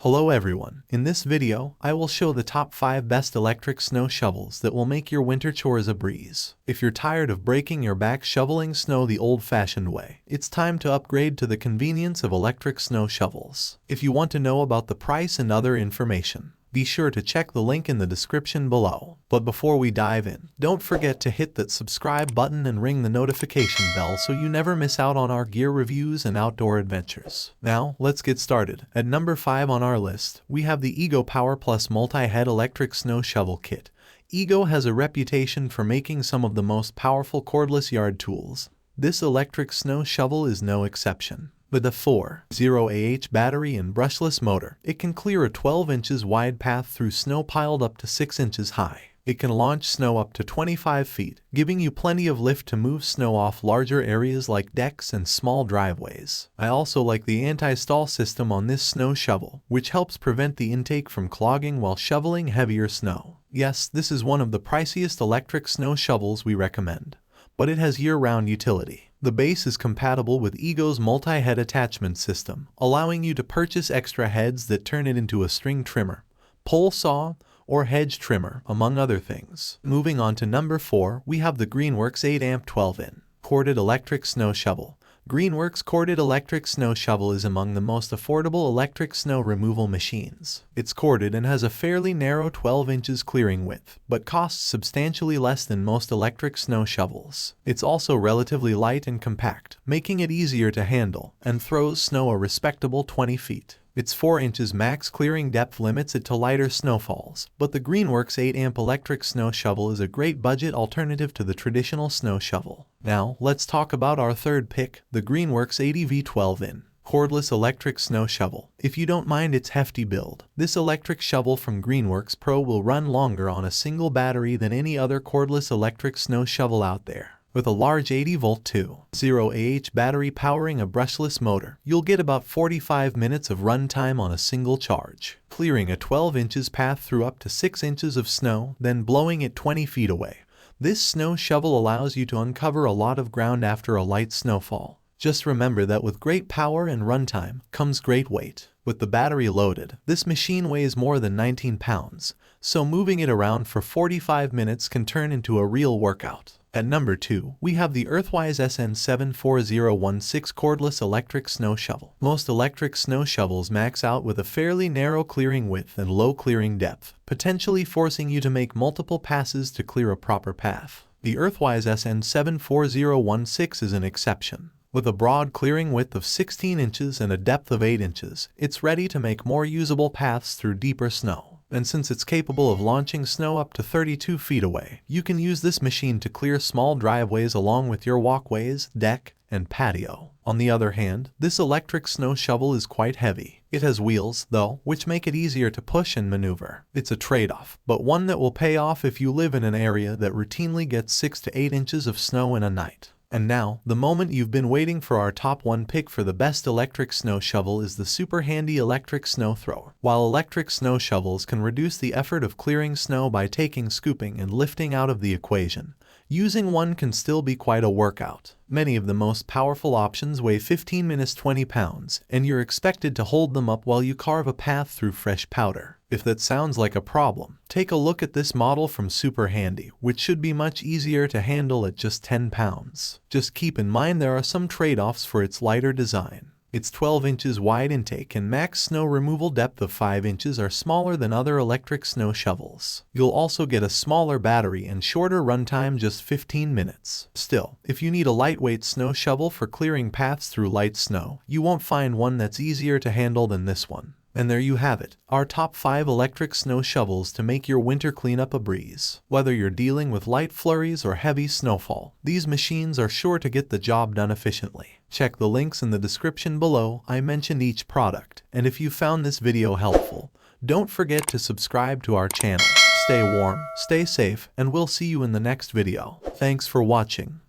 Hello everyone, in this video, I will show the top 5 best electric snow shovels that will make your winter chores a breeze. If you're tired of breaking your back shoveling snow the old-fashioned way, it's time to upgrade to the convenience of electric snow shovels. If you want to know about the price and other information, be sure to check the link in the description below. But before we dive in, don't forget to hit that subscribe button and ring the notification bell so you never miss out on our gear reviews and outdoor adventures. Now, let's get started. At number 5 on our list, we have the Ego Power Plus Multi-Head Electric Snow Shovel Kit. Ego has a reputation for making some of the most powerful cordless yard tools. This electric snow shovel is no exception. With a 4.0 Ah battery and brushless motor, it can clear a 12 inches wide path through snow piled up to 6 inches high. It can launch snow up to 25 feet, giving you plenty of lift to move snow off larger areas like decks and small driveways. I also like the anti-stall system on this snow shovel, which helps prevent the intake from clogging while shoveling heavier snow. Yes, this is one of the priciest electric snow shovels we recommend, but it has year-round utility. The base is compatible with Ego's multi-head attachment system, allowing you to purchase extra heads that turn it into a string trimmer, pole saw, or hedge trimmer, among other things. Moving on to number 4, we have the Greenworks 8-amp 12-in corded electric snow shovel. Greenworks corded electric snow shovel is among the most affordable electric snow removal machines. It's corded and has a fairly narrow 12 inches clearing width, but costs substantially less than most electric snow shovels. It's also relatively light and compact, making it easier to handle, and throws snow a respectable 20 feet. Its 4 inches max clearing depth limits it to lighter snowfalls, but the Greenworks 8-amp electric snow shovel is a great budget alternative to the traditional snow shovel. Now, let's talk about our third pick, the Greenworks 80V 12-in cordless electric snow shovel. If you don't mind its hefty build, this electric shovel from Greenworks Pro will run longer on a single battery than any other cordless electric snow shovel out there. With a large 80-volt 2.0 Ah battery powering a brushless motor, you'll get about 45 minutes of runtime on a single charge, clearing a 12 inches path through up to 6 inches of snow, then blowing it 20 feet away. This snow shovel allows you to uncover a lot of ground after a light snowfall. Just remember that with great power and runtime comes great weight. With the battery loaded, this machine weighs more than 19 pounds, so moving it around for 45 minutes can turn into a real workout. At number 2, we have the Earthwise SN74016 cordless electric snow shovel. Most electric snow shovels max out with a fairly narrow clearing width and low clearing depth, potentially forcing you to make multiple passes to clear a proper path. The Earthwise SN74016 is an exception. With a broad clearing width of 16 inches and a depth of 8 inches, it's ready to make more usable paths through deeper snow. And since it's capable of launching snow up to 32 feet away, you can use this machine to clear small driveways along with your walkways, deck, and patio. On the other hand, this electric snow shovel is quite heavy. It has wheels, though, which make it easier to push and maneuver. It's a trade-off, but one that will pay off if you live in an area that routinely gets 6 to 8 inches of snow in a night. And now, the moment you've been waiting for. Our top 1 pick for the best electric snow shovel is the SuperHandy electric snow thrower. While electric snow shovels can reduce the effort of clearing snow by taking scooping and lifting out of the equation, using one can still be quite a workout. Many of the most powerful options weigh 15 to 20 pounds, and you're expected to hold them up while you carve a path through fresh powder. If that sounds like a problem, take a look at this model from SuperHandy, which should be much easier to handle at just 10 pounds. Just keep in mind there are some trade-offs for its lighter design. Its 12 inches wide intake and max snow removal depth of 5 inches are smaller than other electric snow shovels. You'll also get a smaller battery and shorter runtime, just 15 minutes. Still, if you need a lightweight snow shovel for clearing paths through light snow, you won't find one that's easier to handle than this one. And there you have it, our top 5 electric snow shovels to make your winter cleanup a breeze. Whether you're dealing with light flurries or heavy snowfall, these machines are sure to get the job done efficiently. Check the links in the description below. I mentioned each product, and if you found this video helpful, don't forget to subscribe to our channel. Stay warm, stay safe, and we'll see you in the next video. Thanks for watching.